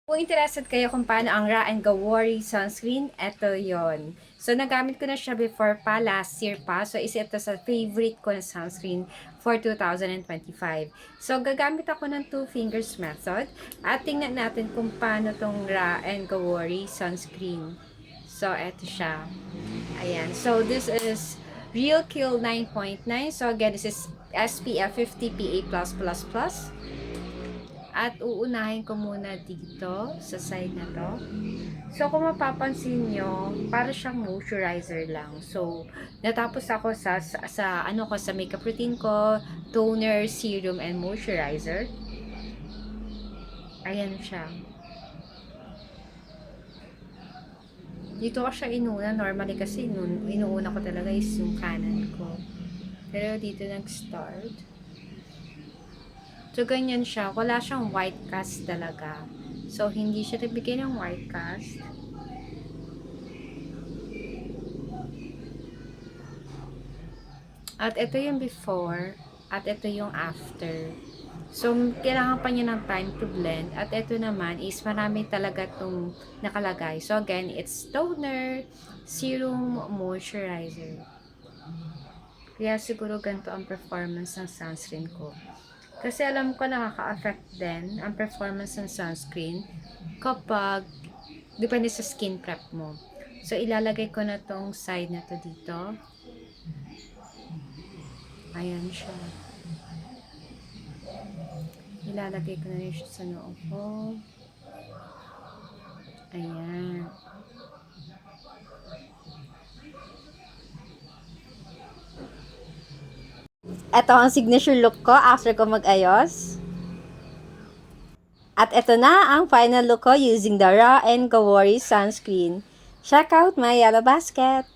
Kung interested kayo kung paano ang Ra and Gawori sunscreen, eto yon. So, nagamit ko na siya before pa, last year pa. So, isa ito sa favorite ko na sunscreen for 2025. So, gagamit ako ng two fingers method. At tingnan natin kung paano tong Ra and Gawori sunscreen. So, eto siya. Ayan. So, this is Real Kill 9.9. So, again, this is SPF 50 PA+++. At uunahin ko muna dito sa side na to. So, kung mapapansin nyo, para siyang moisturizer lang. So, natapos ako sa ano ko, sa makeup routine ko, toner, serum, and moisturizer. Ayan siya. Dito ko siya inuna. Normally kasi, inuuna ko talaga is yung kanan ko. Pero dito nag-start. So, ganyan siya. Wala siyang white cast talaga. So, hindi siya nagbigay ng white cast. At ito yung before. At ito yung after. So, kailangan pa niya ng time to blend. At ito naman is marami talaga itong nakalagay. So, again, it's toner, serum, moisturizer. Kaya siguro ganito ang performance ng sunscreen ko. Kasi alam ko nakaka-affect din ang performance ng sunscreen kapag depende sa skin prep mo. So, ilalagay ko na tong side na to dito. Ayan siya. Ilalagay ko na rin siya sa noo ko. Ayan. Ito ang signature look ko after ko mag-ayos. At ito na ang final look ko using the Ra and Gawori sunscreen. Check out my yellow basket!